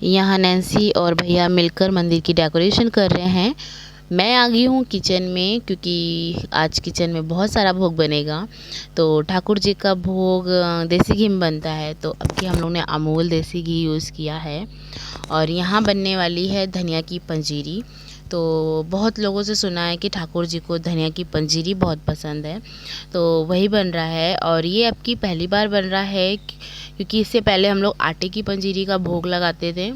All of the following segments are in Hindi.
यहाँ नैन्सी और भैया मिलकर मंदिर की डेकोरेशन कर रहे हैं। मैं आ गई हूँ किचन में क्योंकि आज किचन में बहुत सारा भोग बनेगा। तो ठाकुर जी का भोग देसी घी में बनता है, तो अब की हम लोग ने अमूल देसी घी यूज़ किया है। और यहाँ बनने वाली है धनिया की पंजीरी। तो बहुत लोगों से सुना है कि ठाकुर जी को धनिया की पंजीरी बहुत पसंद है, तो वही बन रहा है। और ये अब की पहली बार बन रहा है क्योंकि इससे पहले हम लोग आटे की पंजीरी का भोग लगाते थे,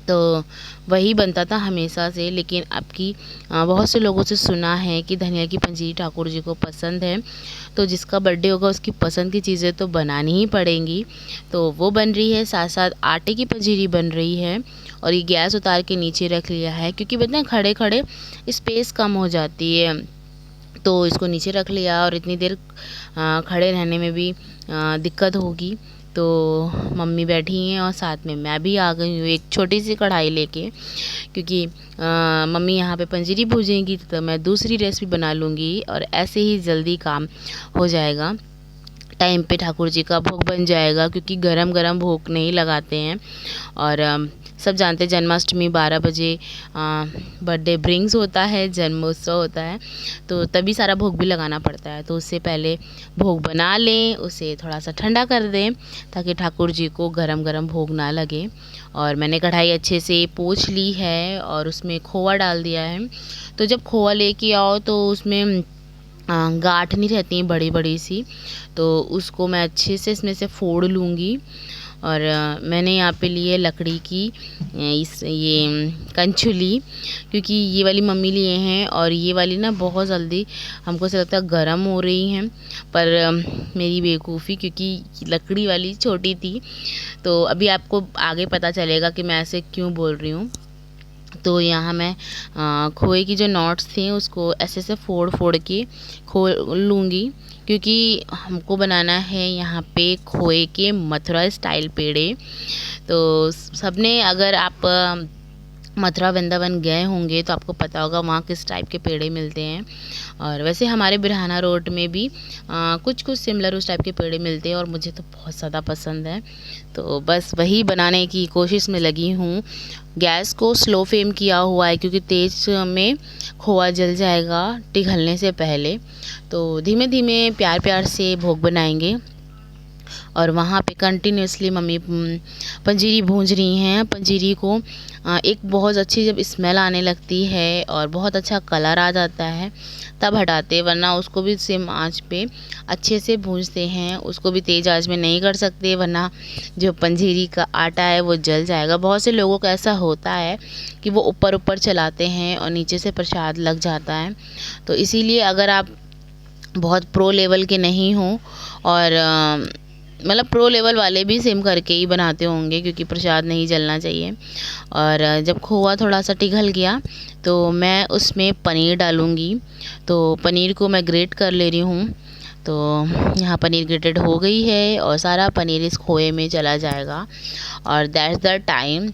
तो वही बनता था हमेशा से। लेकिन अब की बहुत से लोगों से सुना है कि धनिया की पंजीरी ठाकुर जी को पसंद है, तो जिसका बर्थडे होगा उसकी पसंद की चीज़ें तो बनानी ही पड़ेंगी। तो वो बन रही है, साथ साथ आटे की पंजीरी बन रही है। और ये गैस उतार के नीचे रख लिया है क्योंकि बताएं खड़े खड़े स्पेस कम हो जाती है, तो इसको नीचे रख लिया। और इतनी देर खड़े रहने में भी दिक्कत होगी, तो मम्मी बैठी हैं और साथ में मैं भी आ गई हूँ एक छोटी सी कढ़ाई लेके, क्योंकि मम्मी यहाँ पे पंजीरी भूजेंगी तो मैं दूसरी रेसिपी बना लूँगी और ऐसे ही जल्दी काम हो जाएगा। टाइम पे ठाकुर जी का भोग बन जाएगा क्योंकि गरम गरम भोग नहीं लगाते हैं। और सब जानते हैं जन्माष्टमी 12 बजे बर्थडे ड्रिंक्स होता है, जन्मोत्सव होता है, तो तभी सारा भोग भी लगाना पड़ता है। तो उससे पहले भोग बना लें, उसे थोड़ा सा ठंडा कर दें ताकि ठाकुर जी को गरम गरम भोग ना लगे। और मैंने कढ़ाई अच्छे से पोंछ ली है और उसमें खोआ डाल दिया है। तो जब खोआ लेके आओ तो उसमें गांठ नहीं रहती हैं बड़ी बड़ी सी, तो उसको मैं अच्छे से इसमें से फोड़ लूँगी। और मैंने यहाँ पे लिए लकड़ी की ये कंछुली, क्योंकि ये वाली मम्मी लिए हैं और ये वाली ना बहुत जल्दी हमको ऐसा लगता है गर्म हो रही हैं, पर मेरी बेवकूफ़ी क्योंकि लकड़ी वाली छोटी थी। तो अभी आपको आगे पता चलेगा कि मैं ऐसे क्यों बोल रही हूँ। तो यहाँ मैं खोए की जो नॉट्स थे उसको ऐसे ऐसे फोड़ फोड़ के खोल लूँगी, क्योंकि हमको बनाना है यहाँ पे खोए के मथुरा स्टाइल पेड़े। तो सबने, अगर आप मथुरा वृंदावन गए होंगे तो आपको पता होगा वहाँ किस टाइप के पेड़े मिलते हैं। और वैसे हमारे बिरहाना रोड में भी कुछ कुछ सिमिलर उस टाइप के पेड़े मिलते हैं और मुझे तो बहुत ज़्यादा पसंद है। तो बस वही बनाने की कोशिश में लगी हूँ। गैस को स्लो फ्लेम किया हुआ है क्योंकि तेज़ में खोआ जल जाएगा पिघलने से पहले। तो धीमे धीमे प्यार प्यार से भोग बनाएंगे। और वहाँ पे कंटिन्यूसली मम्मी पंजीरी भूंज रही हैं। पंजीरी को एक बहुत अच्छी जब स्मेल आने लगती है और बहुत अच्छा कलर आ जाता है तब हटाते, वरना उसको भी सेम आंच पे अच्छे से भूंजते हैं। उसको भी तेज़ आंच में नहीं कर सकते वरना जो पंजीरी का आटा है वो जल जाएगा। बहुत से लोगों का ऐसा होता है कि वो ऊपर ऊपर चलाते हैं और नीचे से प्रसाद लग जाता है। तो इसीलिए अगर आप बहुत प्रो लेवल के नहीं हो, और मतलब प्रो लेवल वाले भी सेम करके ही बनाते होंगे क्योंकि प्रसाद नहीं जलना चाहिए। और जब खोआ थोड़ा सा पिघल गया तो मैं उसमें पनीर डालूँगी। तो पनीर को मैं ग्रेट कर ले रही हूँ। तो यहाँ पनीर ग्रेटेड हो गई है और सारा पनीर इस खोए में चला जाएगा। और दैट्स द टाइम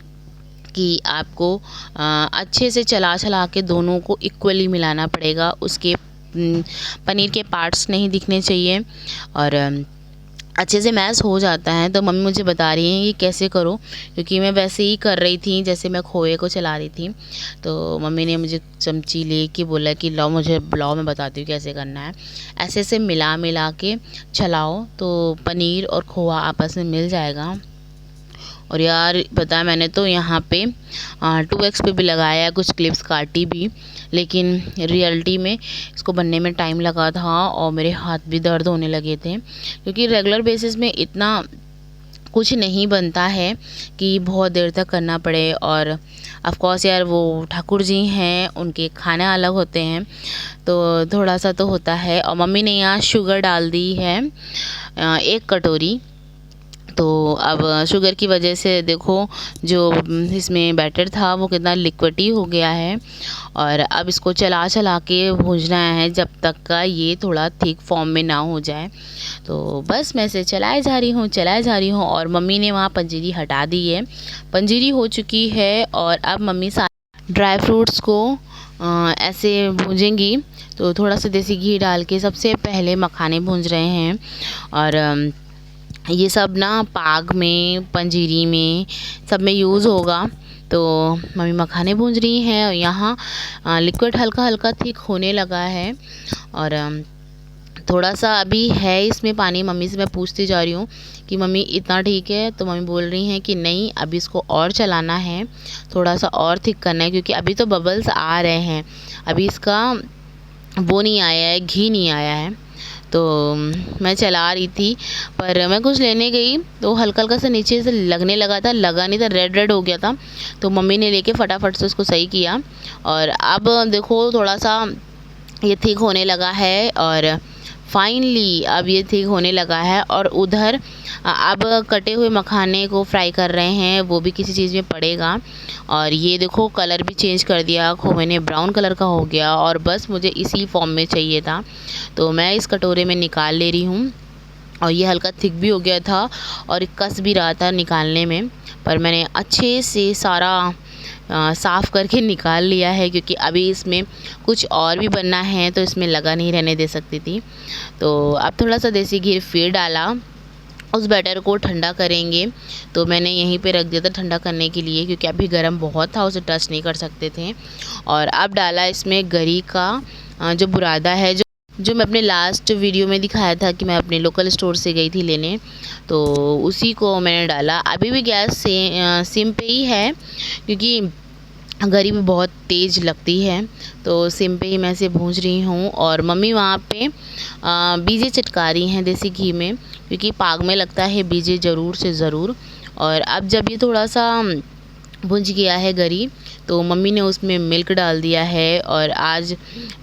कि आपको अच्छे से चला चला के दोनों को इक्वली मिलाना पड़ेगा। उसके पनीर के पार्ट्स नहीं दिखने चाहिए और अच्छे से मैश हो जाता है। तो मम्मी मुझे बता रही हैं कि कैसे करो, क्योंकि मैं वैसे ही कर रही थी जैसे मैं खोए को चला रही थी। तो मम्मी ने मुझे चमची ले के बोला कि लाओ मुझे बुलाओ, मैं बताती हूँ कैसे करना है। ऐसे से मिला मिला के चलाओ तो पनीर और खोआ आपस में मिल जाएगा। और यार पता है मैंने तो यहाँ पे 2x पे भी लगाया, कुछ क्लिप्स काटी भी, लेकिन रियलिटी में इसको बनने में टाइम लगा था और मेरे हाथ भी दर्द होने लगे थे, क्योंकि रेगुलर बेसिस में इतना कुछ नहीं बनता है कि बहुत देर तक करना पड़े। और ऑफ कोर्स यार वो ठाकुर जी हैं, उनके खाने अलग होते हैं तो थोड़ा सा तो होता है। और मम्मी ने यहाँ शुगर डाल दी है 1 कटोरी। तो अब शुगर की वजह से देखो जो इसमें बैटर था वो कितना लिक्विडी हो गया है। और अब इसको चला चला के भूनना है जब तक का ये थोड़ा थिक फॉर्म में ना हो जाए। तो बस मैं इसे चलाए जा रही हूँ और मम्मी ने वहाँ पंजीरी हटा दी है। पंजीरी हो चुकी है और अब मम्मी सारे ड्राई फ्रूट्स को ऐसे भूजेंगी। तो थोड़ा सा देसी घी डाल के सबसे पहले मखाने भूंज रहे हैं। और ये सब ना पाग में, पंजीरी में, सब में यूज़ होगा। तो मम्मी मखाने भूंज रही हैं और यहाँ लिक्विड हल्का हल्का थिक होने लगा है। और थोड़ा सा अभी है इसमें पानी। मम्मी से मैं पूछती जा रही हूँ कि मम्मी इतना ठीक है, तो मम्मी बोल रही हैं कि नहीं, अभी इसको और चलाना है, थोड़ा सा और थिक करना है, क्योंकि अभी तो बबल्स आ रहे हैं, अभी इसका वो नहीं आया है, घी नहीं आया है। तो मैं चला रही थी, पर मैं कुछ लेने गई तो हल्का हल्का सा नीचे से लगने लगा था, लगा नहीं था, रेड रेड हो गया था। तो मम्मी ने लेके फटाफट से उसको सही किया। और अब देखो थोड़ा सा ये थिक होने लगा है, और फाइनली अब ये थिक होने लगा है। और उधर अब कटे हुए मखाने को फ्राई कर रहे हैं, वो भी किसी चीज़ में पड़ेगा। और ये देखो कलर भी चेंज कर दिया, खोए ने ब्राउन कलर का हो गया, और बस मुझे इसी फॉर्म में चाहिए था। तो मैं इस कटोरे में निकाल ले रही हूँ। और ये हल्का थिक भी हो गया था और कस भी रहा था निकालने में, पर मैंने अच्छे से सारा साफ़ करके निकाल लिया है, क्योंकि अभी इसमें कुछ और भी बनना है, तो इसमें लगा नहीं रहने दे सकती थी। तो अब थोड़ा सा देसी घी फिर डाला, उस बैटर को ठंडा करेंगे। तो मैंने यहीं पे रख दिया था ठंडा करने के लिए, क्योंकि अभी गर्म बहुत था, उसे टच नहीं कर सकते थे। और अब डाला इसमें गरी का जो बुरादा है, जो मैं अपने लास्ट वीडियो में दिखाया था कि मैं अपने लोकल स्टोर से गई थी लेने, तो उसी को मैंने डाला। अभी भी गैस से सिम पे ही है, क्योंकि गरी भी बहुत तेज़ लगती है, तो सिम पे ही मैं इसे भूंज रही हूँ। और मम्मी वहाँ पे बीजे चटका रही हैं देसी घी में, क्योंकि पाग में लगता है बीजे ज़रूर से ज़रूर। और अब जब ये थोड़ा सा भुंज गया है गरी, तो मम्मी ने उसमें मिल्क डाल दिया है। और आज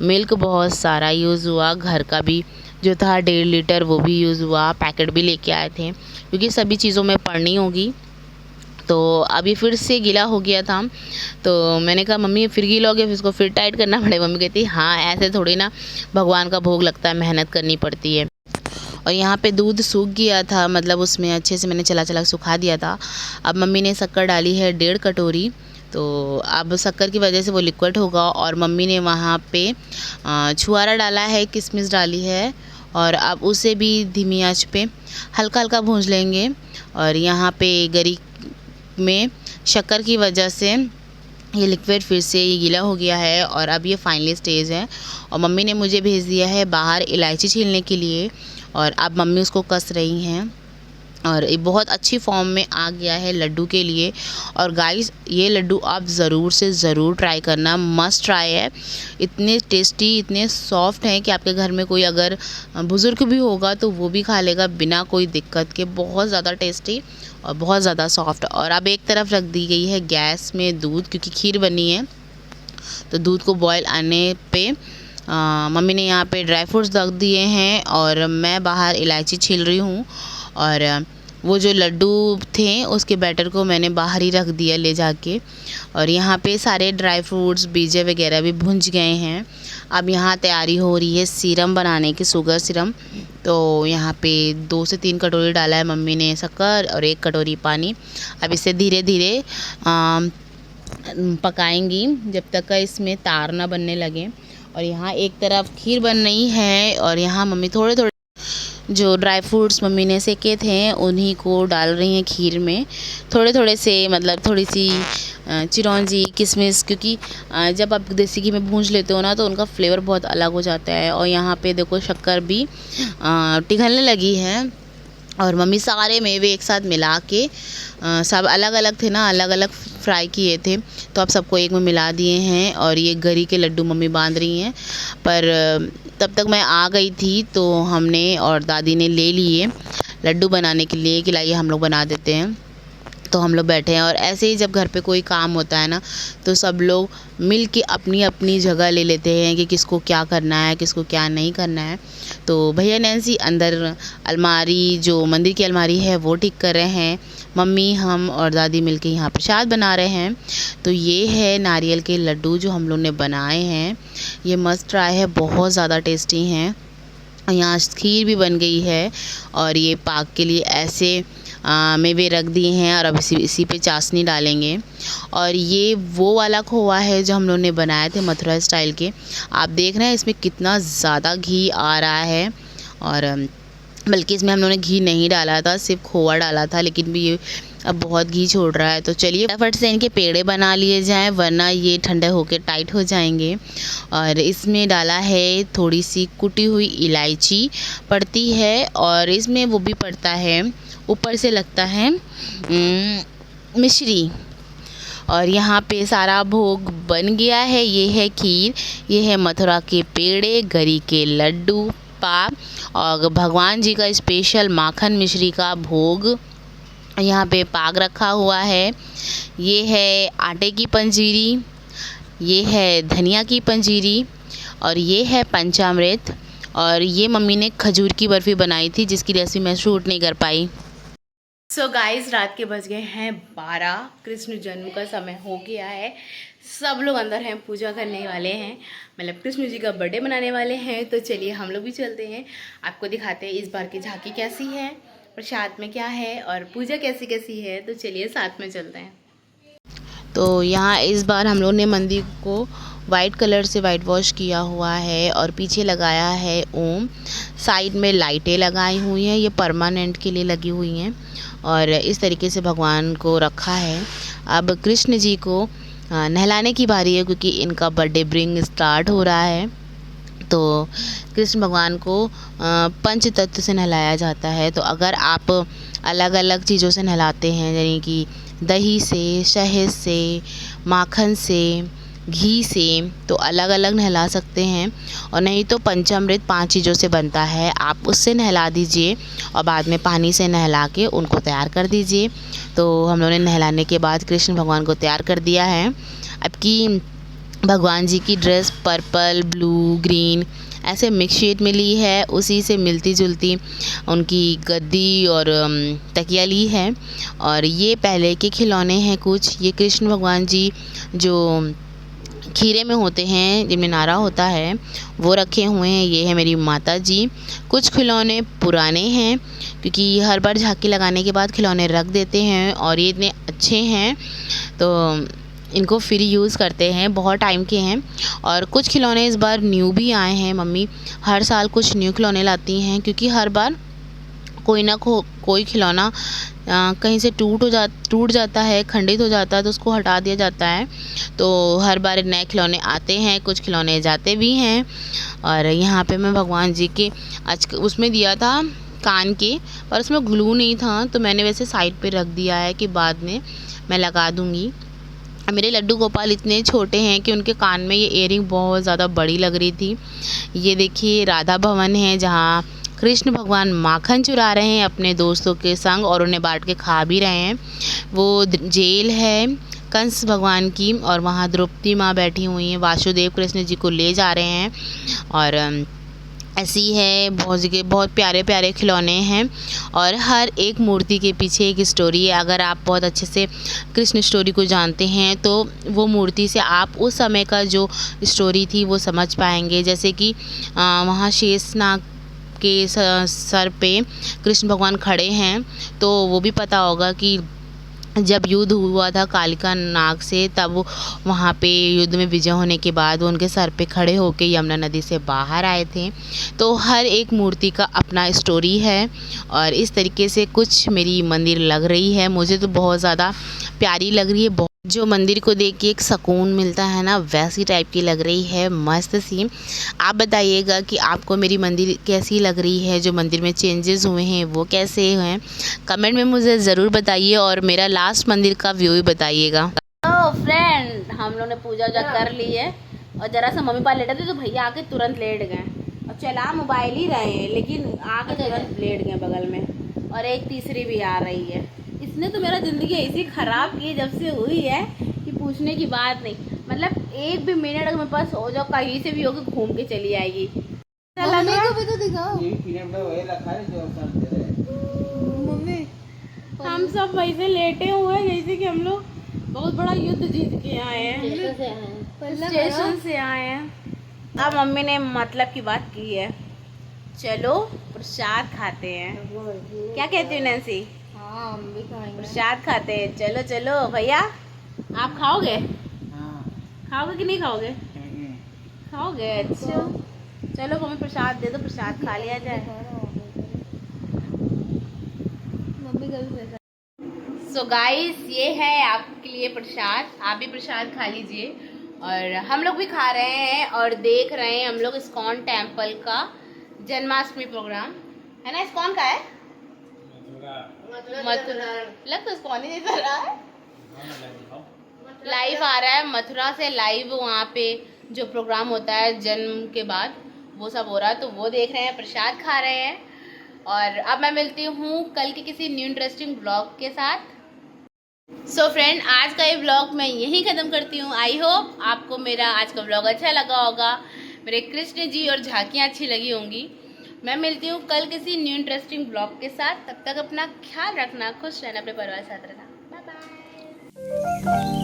मिल्क बहुत सारा यूज़ हुआ, घर का भी जो था 1.5 लीटर वो भी यूज़ हुआ, पैकेट भी लेके आए थे, क्योंकि सभी चीज़ों में पड़नी होगी। तो अभी फिर से गीला हो गया था, तो मैंने कहा मम्मी फिर गीला हो गया, फिर इसको फिर टाइट करना पड़ेगा। मम्मी कहती हाँ, ऐसे थोड़ी ना भगवान का भोग लगता है, मेहनत करनी पड़ती है। और यहाँ पे दूध सूख गया था, मतलब उसमें अच्छे से मैंने चला चला सुखा दिया था। अब मम्मी ने शक्कर डाली है 1.5 कटोरी, तो अब शक्कर की वजह से वो लिक्विड होगा। और मम्मी ने वहाँ पे छुआरा डाला है, किशमिश डाली है, और अब उसे भी धीमी आंच पे हल्का हल्का भूंज लेंगे। और यहाँ पे गरी में शक्कर की वजह से ये लिक्विड फिर से ये गीला हो गया है, और अब ये फाइनली स्टेज है। और मम्मी ने मुझे भेज दिया है बाहर इलायची छीलने के लिए, और अब मम्मी उसको कस रही हैं। और ये बहुत अच्छी फॉर्म में आ गया है लड्डू के लिए। और गाइस, ये लड्डू आप ज़रूर से ज़रूर ट्राई करना, मस्ट ट्राई है। इतने टेस्टी, इतने सॉफ्ट हैं कि आपके घर में कोई अगर बुज़ुर्ग भी होगा तो वो भी खा लेगा बिना कोई दिक्कत के। बहुत ज़्यादा टेस्टी और बहुत ज़्यादा सॉफ्ट। और अब एक तरफ रख दी गई है गैस में दूध, क्योंकि खीर बनी है, तो दूध को बॉयल आने पे मम्मी ने यहाँ पे ड्राई फ्रूट्स रख दिए हैं, और मैं बाहर इलायची छील रही हूँ। और वो जो लड्डू थे उसके बैटर को मैंने बाहर ही रख दिया ले जाके। और यहाँ पे सारे ड्राई फ्रूट्स, बीजे वगैरह भी भुंज गए हैं। अब यहाँ तैयारी हो रही है सीरम बनाने की, शुगर सीरम। तो यहाँ पे 2 से 3 कटोरी डाला है मम्मी ने शक्कर, और 1 कटोरी पानी। अब इसे धीरे धीरे पकाएंगी जब तक का इसमें तार ना बनने लगे। और यहाँ एक तरफ खीर बन रही है, और यहाँ मम्मी थोड़े थोड़े जो ड्राई फ्रूट्स मम्मी ने सेके थे उन्हीं को डाल रही हैं खीर में, थोड़े थोड़े से, मतलब थोड़ी सी चिरौंजी, किशमिश, क्योंकि जब आप देसी घी में भूंज लेते हो ना तो उनका फ्लेवर बहुत अलग हो जाता है। और यहाँ पे देखो शक्कर भी पिघलने लगी है, और मम्मी सारे मेवे एक साथ मिला के सब अलग अलग थे ना, अलग अलग फ्राई किए थे, तो अब सबको एक में मिला दिए हैं। और ये गरी के लड्डू मम्मी बांध रही हैं, पर तब तक मैं आ गई थी, तो हमने और दादी ने ले लिए लड्डू बनाने के लिए कि लाइए हम लोग बना देते हैं। तो हम लोग बैठे हैं, और ऐसे ही जब घर पे कोई काम होता है ना, तो सब लोग मिल के अपनी अपनी जगह ले लेते हैं कि किसको क्या करना है, किसको क्या नहीं करना है। तो भैया नैन्सी अंदर अलमारी, जो मंदिर की अलमारी है, वो ठीक कर रहे हैं। मम्मी, हम और दादी मिलके यहाँ प्रसाद बना रहे हैं। तो ये है नारियल के लड्डू जो हम लोग ने बनाए हैं, ये मस्ट ट्राई है, बहुत ज़्यादा टेस्टी हैं। यहाँ खीर भी बन गई है, और ये पाक के लिए ऐसे मेवे रख दिए हैं, और अब इसी पे चाशनी डालेंगे। और ये वो वाला खोआ है जो हम लोग ने बनाए थे मथुरा स्टाइल के। आप देख रहे हैं इसमें कितना ज़्यादा घी आ रहा है, और बल्कि इसमें हम लोगों ने घी नहीं डाला था, सिर्फ खोआ डाला था, लेकिन भी ये अब बहुत घी छोड़ रहा है। तो चलिए फटाफट से इनके पेड़े बना लिए जाएं, वरना ये ठंडे होके टाइट हो जाएंगे। और इसमें डाला है थोड़ी सी कुटी हुई इलायची पड़ती है, और इसमें वो भी पड़ता है, ऊपर से लगता है मिश्री। और यहाँ पे सारा भोग बन गया है। ये है खीर, ये है मथुरा के पेड़े, गरी के लड्डू, पाक और भगवान जी का स्पेशल माखन मिश्री का भोग। यहाँ पे पाग रखा हुआ है। ये है आटे की पंजीरी, ये है धनिया की पंजीरी, और ये है पंचामृत। और ये मम्मी ने खजूर की बर्फ़ी बनाई थी, जिसकी रेसिपी मैं शूट नहीं कर पाई। सो गाइस, रात के बज गए हैं 12। कृष्ण जन्म का समय हो गया है। सब लोग अंदर हैं, पूजा करने वाले हैं, मतलब कृष्ण जी का बर्थडे मनाने वाले हैं। तो चलिए हम लोग भी चलते हैं, आपको दिखाते हैं इस बार की झांकी कैसी है, प्रसाद में क्या है और पूजा कैसी कैसी है। तो चलिए साथ में चलते हैं। तो यहाँ इस बार हम लोग ने मंदिर को वाइट कलर से वाइट वॉश किया हुआ है, और पीछे लगाया है ओम। साइड में लाइटें लगाई हुई हैं, ये परमानेंट के लिए लगी हुई हैं, और इस तरीके से भगवान को रखा है। अब कृष्ण जी को नहलाने की बारी है, क्योंकि इनका बर्थडे ब्रिंग स्टार्ट हो रहा है। तो कृष्ण भगवान को पंच तत्व से नहलाया जाता है। तो अगर आप अलग अलग चीज़ों से नहलाते हैं, यानी कि दही से, शहद से, माखन से, घी से, तो अलग अलग नहला सकते हैं। और नहीं तो पंचामृत 5 चीज़ों से बनता है, आप उससे नहला दीजिए और बाद में पानी से नहला के उनको तैयार कर दीजिए। तो हम लोगों ने नहलाने के बाद कृष्ण भगवान को तैयार कर दिया है। अब की भगवान जी की ड्रेस पर्पल, ब्लू, ग्रीन ऐसे मिक्स शेड में ली है, उसी से मिलती जुलती उनकी गद्दी और तकिया ली है। और ये पहले के खिलौने हैं कुछ, ये कृष्ण भगवान जी जो खीरे में होते हैं, जिनमें नारा होता है, वो रखे हुए हैं। ये है मेरी माता जी। कुछ खिलौने पुराने हैं, क्योंकि हर बार झांकी लगाने के बाद खिलौने रख देते हैं, और ये इतने अच्छे हैं तो इनको फिर यूज़ करते हैं, बहुत टाइम के हैं। और कुछ खिलौने इस बार न्यू भी आए हैं। मम्मी हर साल कुछ न्यू खिलौने लाती हैं, क्योंकि हर बार कोई ना कोई खिलौना कहीं से टूट जाता है, खंडित हो जाता है, तो उसको हटा दिया जाता है। तो हर बार नए खिलौने आते हैं, कुछ खिलौने जाते भी हैं। और यहाँ पे मैं भगवान जी के आज उसमें दिया था कान के, और उसमें ग्लू नहीं था, तो मैंने वैसे साइड पे रख दिया है कि बाद में मैं लगा दूँगी। मेरे लड्डू गोपाल इतने छोटे हैं कि उनके कान में ये इयररिंग बहुत ज़्यादा बड़ी लग रही थी। ये देखिए राधा भवन है, जहाँ कृष्ण भगवान माखन चुरा रहे हैं अपने दोस्तों के संग, और उन्हें बांट के खा भी रहे हैं। वो जेल है कंस भगवान की, और वहाँ द्रौपदी माँ बैठी हुई हैं, वासुदेव कृष्ण जी को ले जा रहे हैं। और ऐसी है बहुत जगह, बहुत प्यारे प्यारे खिलौने हैं, और हर एक मूर्ति के पीछे एक स्टोरी है। अगर आप बहुत अच्छे से कृष्ण स्टोरी को जानते हैं, तो वो मूर्ति से आप उस समय का जो स्टोरी थी वो समझ पाएंगे। जैसे कि वहाँ शेषनाग के सर पे कृष्ण भगवान खड़े हैं, तो वो भी पता होगा कि जब युद्ध हुआ था कालिका नाग से, तब वहाँ पे युद्ध में विजय होने के बाद वो उनके सर पे खड़े होके यमुना नदी से बाहर आए थे। तो हर एक मूर्ति का अपना स्टोरी है, और इस तरीके से कुछ मेरी मंदिर लग रही है। मुझे तो बहुत ज़्यादा प्यारी लग रही है, जो मंदिर को देख के एक सुकून मिलता है ना, वैसी टाइप की लग रही है, मस्त सी। आप बताइएगा कि आपको मेरी मंदिर कैसी लग रही है, जो मंदिर में चेंजेस हुए हैं वो कैसे हैं, कमेंट में मुझे ज़रूर बताइए, और मेरा लास्ट मंदिर का व्यू भी बताइएगा। तो फ्रेंड, हम लोग ने पूजा वूजा कर ली है, और ज़रा सा मम्मी पापा लेटे थे तो भैया आके तुरंत लेट गए, और चला मोबाइल ही रहे हैं, लेकिन आके तुरंत लेट गए बगल में। और एक तीसरी भी आ रही है। इसने तो मेरा ज़िंदगी ऐसी ख़राब की जब से हुई है कि पूछने की बात नहीं। मतलब एक भी मिनट अगर मेरे पास हो जाओ, कहीं से भी होकर घूम के चली आएगी। मम्मी को भी तो दिखाओ। मम्मी हम सब वैसे लेटे हुए हैं जैसे कि हम लोग बहुत बड़ा युद्ध जीत के आए हैं, स्टेशन से आए हैं। अब मम्मी ने मतलब की बात की है, चलो प्रसाद खाते हैं। क्या कहती हो नैन्सी? हाँ, हम भी खाएंगे, प्रसाद खाते हैं। चलो चलो भैया, आप खाओगे? हाँ। खाओगे कि नहीं खाओगे? खाओगे, अच्छा। चलो मम्मी प्रसाद दे दो, प्रसाद खा लिया जाए। सो गाइस, ये है आपके लिए प्रसाद, आप भी प्रसाद खा लीजिए। और हम लोग भी खा रहे हैं और देख रहे हैं हम लोग इस्कॉन टेम्पल का जन्माष्टमी प्रोग्राम, है ना? इस्कॉन का है मथुरा, लग तो इस्कॉन ही जैसा रहा है। लाइव आ रहा है मथुरा से, लाइव वहाँ पे जो प्रोग्राम होता है जन्म के बाद वो सब हो रहा है, तो वो देख रहे हैं, प्रसाद खा रहे हैं। और अब मैं मिलती हूँ कल के किसी न्यू इंटरेस्टिंग ब्लॉग के साथ। सो फ्रेंड, आज का ये ब्लॉग मैं यहीं ख़त्म करती हूँ। आई होप आपको मेरा आज का ब्लॉग अच्छा लगा होगा, मेरे कृष्ण जी और झांकियाँ अच्छी लगी होंगी। मैं मिलती हूँ कल किसी न्यू इंटरेस्टिंग ब्लॉग के साथ। तब तक अपना ख्याल रखना, खुश रहना, अपने परिवार के साथ रहना। Bye bye.